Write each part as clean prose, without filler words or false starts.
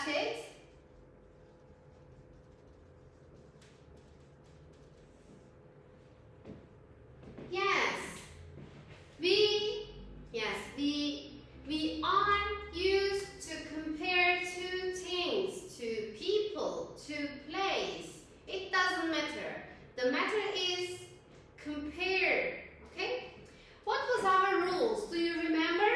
got it? Yes. We are used to compare two things, to people, to place. It doesn't matter. The matter is compare. Okay? What was our rules? Do you remember?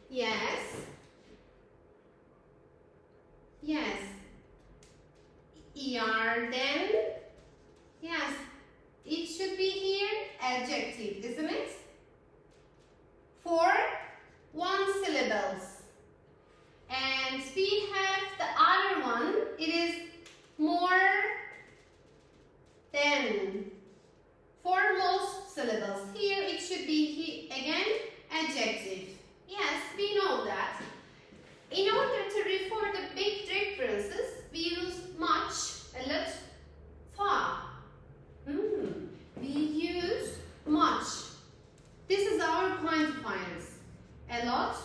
Yes. Yes. ER then. Yes. It should be here adjective, isn't it? For one syllables. And we have the other one. It is more than. For most syllables. Here it should be again adjective. Yes, we know that. In order to refer the big differences, we use much, a lot, far. We use much. This is our quantifiers. A lot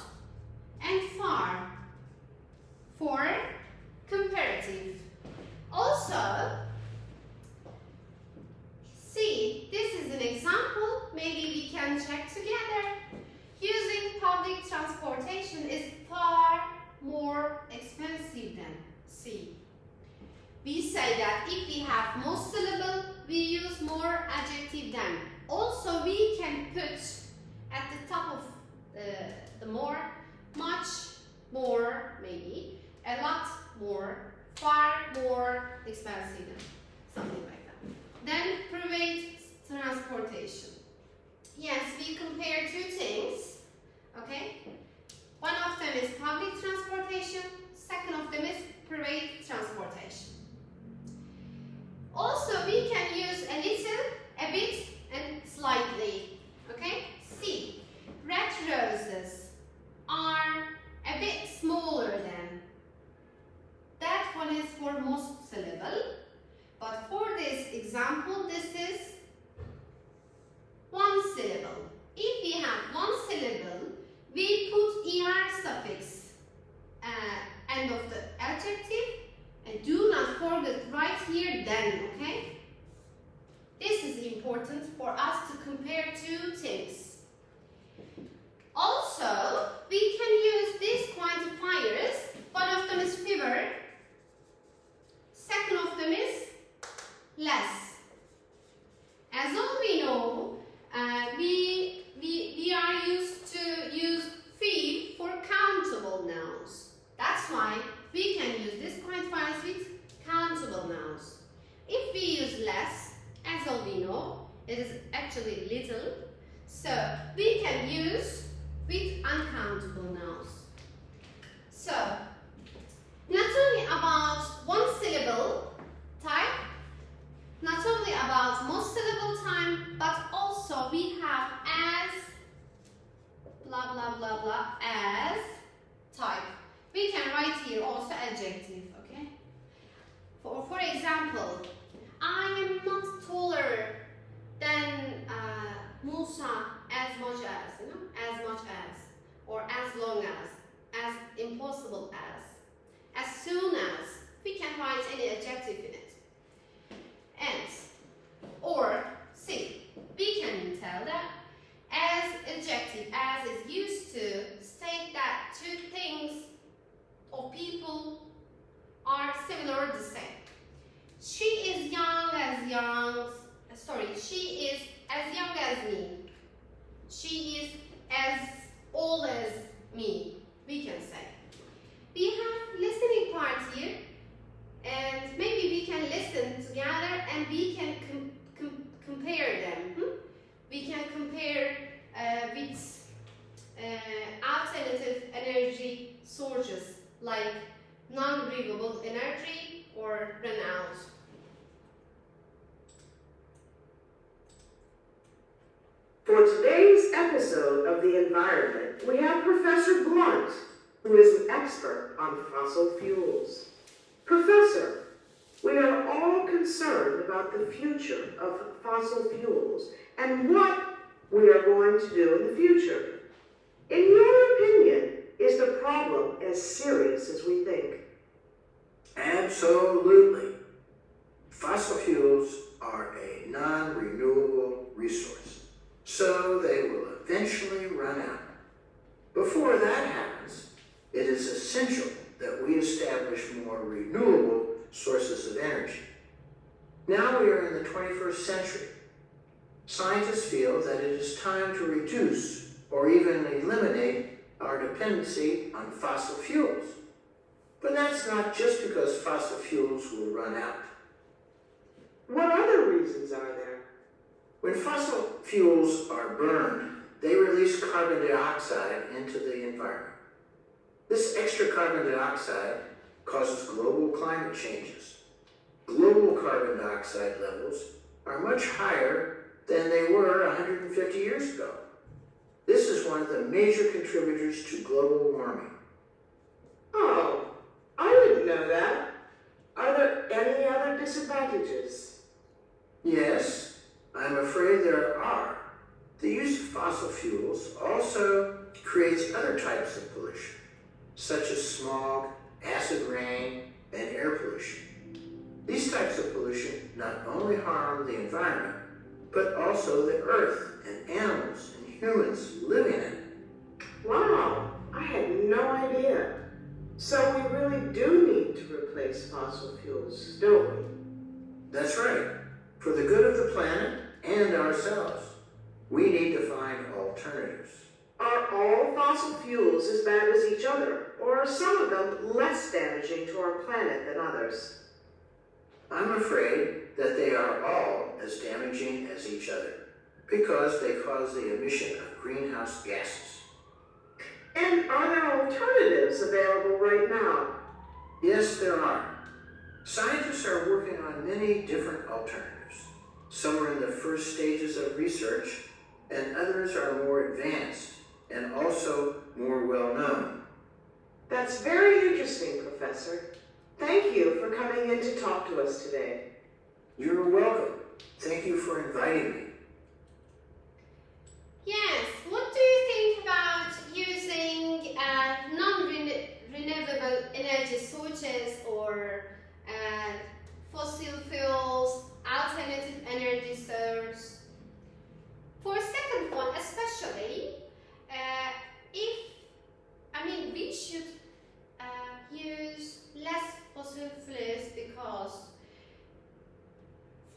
and far for comparative. Also, see, this is an example. Maybe we can check together. Using public transportation is far more expensive than C. We say that if we have most syllable, we use more adjective than. Also, we can put at the top of the more, much more, maybe, a lot more, far more expensive than, something like that. Then, private transportation. Yes, we compare two things, okay? One of them is public transportation, second of them is private transportation. Also, we can use a little, a bit, and slightly, okay? See, red roses are a bit smaller than. That one is for most syllable, but for this example, this is one syllable. If we have one syllable, we put er suffix end of the adjective, and do not forget right here then, okay? This is important for us to compare two things. Also, we can use these quantifiers. One of them is fewer, second of them is less. As all we know, we are used to use fee for countable nouns. That's why we can use this quantifiers with countable nouns. If we use less, as all we know, it is actually little. So we can use with uncountable nouns. So not only about one syllable type, not only about most syllable time, but also we have as blah blah blah blah as type. We can write here also adjective, okay? For example, I am not taller than Musa as much as, you know, as much as, or as long as impossible as soon as. We can write any adjective in it. And, or, see, we can tell that as adjective, as is used to state that two things or people are similar or the same. She is she is as young as me. She is as old as me, we can say. We have listening part here, and maybe we can listen together and we can compare them. We can compare with alternative energy sources like non-renewable energy or run out. For today's episode of The Environment, we have Professor Blunt, who is an expert on fossil fuels. Professor, we are all concerned about the future of fossil fuels and what we are going to do in the future. In your opinion, is the problem as serious as we think? Absolutely. Fossil fuels are a non-renewable resource, so they will eventually run out. Before that happens, it is essential that we establish more renewable sources of energy. Now we are in the 21st century. Scientists feel that it is time to reduce or even eliminate our dependency on fossil fuels. But that's not just because fossil fuels will run out. What other reasons are there? When fossil fuels are burned, they release carbon dioxide into the environment. This extra carbon dioxide causes global climate changes. Global carbon dioxide levels are much higher than they were 150 years ago. This is one of the major contributors to global warming. Oh, I didn't know that. Are there any other disadvantages? Yes, I'm afraid there are. The use of fossil fuels also creates other types of pollution, such as smog, acid rain, and air pollution. These types of pollution not only harm the environment, but also the earth and animals and humans living in it. Wow, I had no idea. So we really do need to replace fossil fuels, don't we? That's right. For the good of the planet and ourselves, we need to find alternatives. Are all fossil fuels as bad as each other, or are some of them less damaging to our planet than others? I'm afraid that they are all as damaging as each other because they cause the emission of greenhouse gases. And are there alternatives available right now? Yes, there are. Scientists are working on many different alternatives. Some are in the first stages of research, and others are more advanced and also more well-known. That's very interesting, Professor. Thank you for coming in to talk to us today. You're welcome. Thank you for inviting me. Yes, what do you think about using non-renewable energy sources or fossil fuels, alternative energy source? For second one especially, we should use less fossil fuels because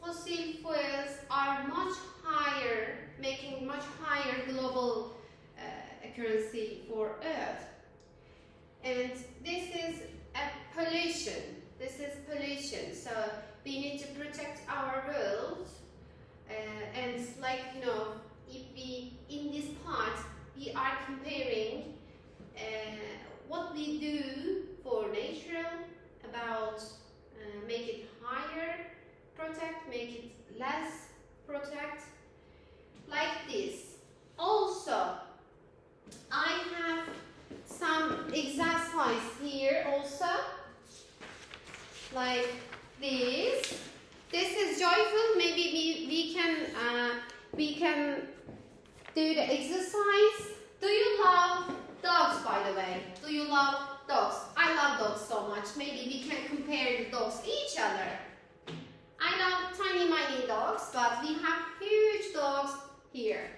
fossil fuels are much higher, making much higher global occurrency for Earth. And this is a pollution. So we need to protect our world. And if we, in this part, we are comparing what we do for nature about make it higher protect, make it less protect, like this. Also, I have some exercise here also, like this. This is joyful. Maybe we can do the exercise. Do you love dogs, by the way? Do you love dogs? I love dogs so much. Maybe we can compare the dogs each other. I love tiny dogs, but we have huge dogs here.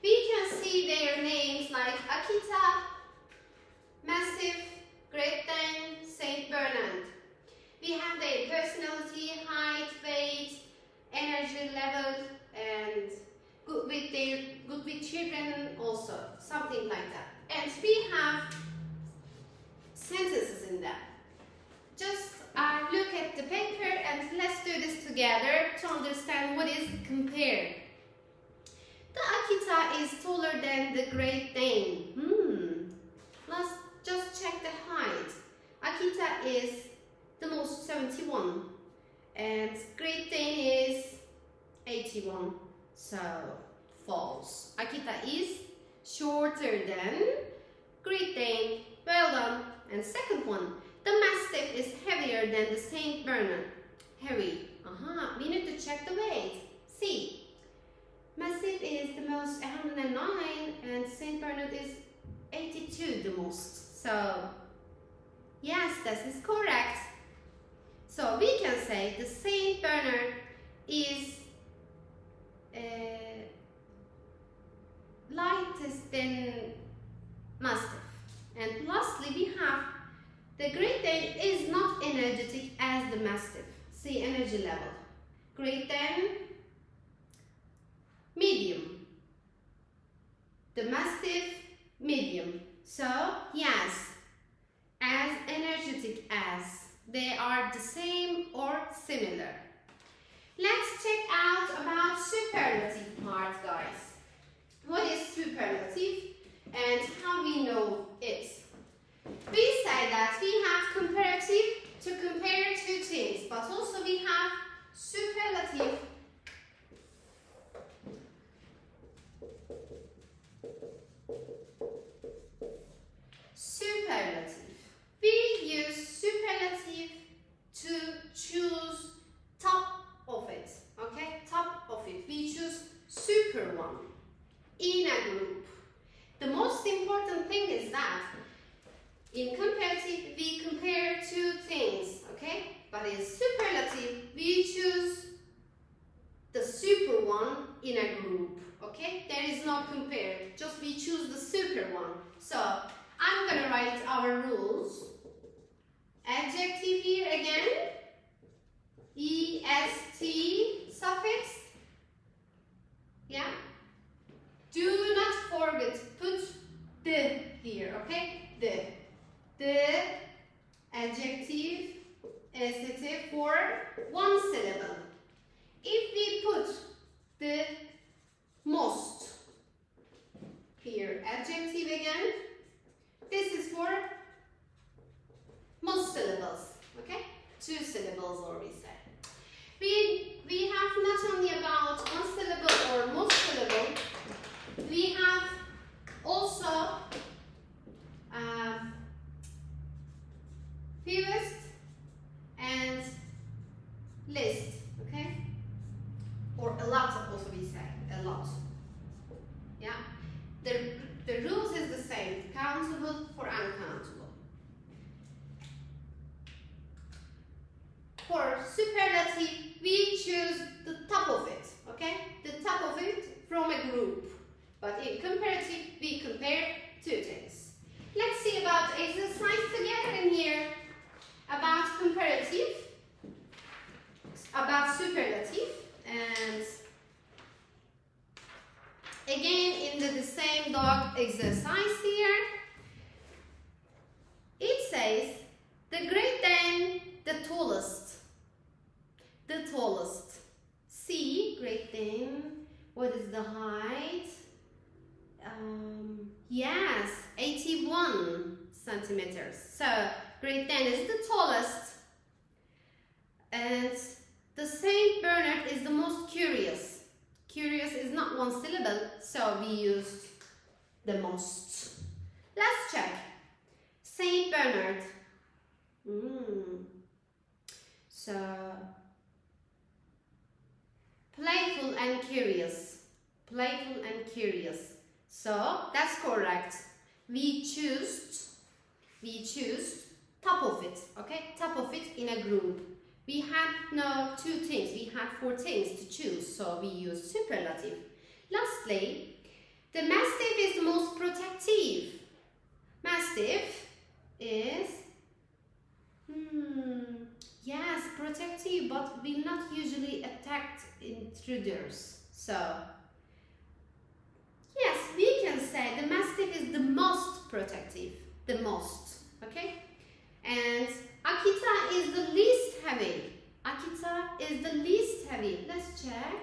We can see their names like Akita, Mastiff, Great Dane, Saint Bernard. We have their personality, height, weight, energy level, and good with children also, something like that. And we have sentences in that. Just look at the paper and let's do this together to understand what is compared. The Akita is taller than the Great Dane. Let's just check the height. Akita is the most 71 and Great Dane is 81. So false. Akita is shorter than Great Dane. Well done. And second one, the Mastiff is heavier than the Saint Bernard. Heavy. We need to check the weight. See. Mastiff is the most 109 and Saint Bernard is 82 the most. So yes, this is correct. So we can say the Saint Bernard is lightest than Mastiff. And lastly, we have the Great Dane is not energetic as the Mastiff. See energy level. Great Dane, medium. The Mastiff, medium. So yes, as energetic as. They are the same or similar. Let's check out about superlative part, guys. What is superlative and how we know it? We say that we have comparative to compare two things, but also we have superlative We use superlative to choose top of it, okay? Top of it. We choose super one in a group. The most important thing is that in comparative we compare two things, okay? But in superlative we choose the super one in a group, okay? There is no compare, just we choose the super one. So I'm gonna write our rules. Adjective here again, est suffix, yeah. Do not forget, put the here, okay? The adjective, adjective for one syllable. If we put the most here, adjective again, this is for most syllables, okay? Two syllables, or we say. We have not only about one syllable or most syllable, we have also fewest and least, okay? Or a lot, also we say, a lot. Yeah? The rules is the same, countable for uncountable. For superlative, we choose the top of it, okay? The top of it from a group. But in comparative, we compare two things. Let's see about exercise together in here. About comparative, about superlative, and again in the same dog exercise here. It says, the Great Dane, the tallest. The tallest. C, Great Dane. What is the height? Yes, 81 centimeters. So, Great Dane is the tallest. And the Saint Bernard is the most curious. Curious is not one syllable, so we used the most. Let's check. Saint Bernard. So, playful and curious. Playful and curious. So, that's correct. We choose top of it, okay? Top of it in a group. We had no two things, we had four things to choose, so we use superlative. Lastly, the Mastiff is the most protective. Mastiff is, yes, protective, but will not usually attack intruders. So, yes, we can say the Mastiff is the most protective, the most, okay? And Akita is the least heavy. Akita is the least heavy. Let's check.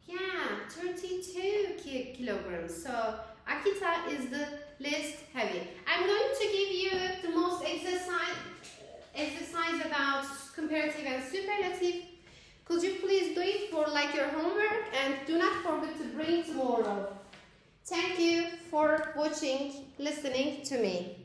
Yeah, 32 kilograms. So Akita is the least heavy. I'm going to give you the most exercise about comparative and superlative. Could you please do it for like your homework, and do not forget to bring tomorrow. Thank you for watching, listening to me.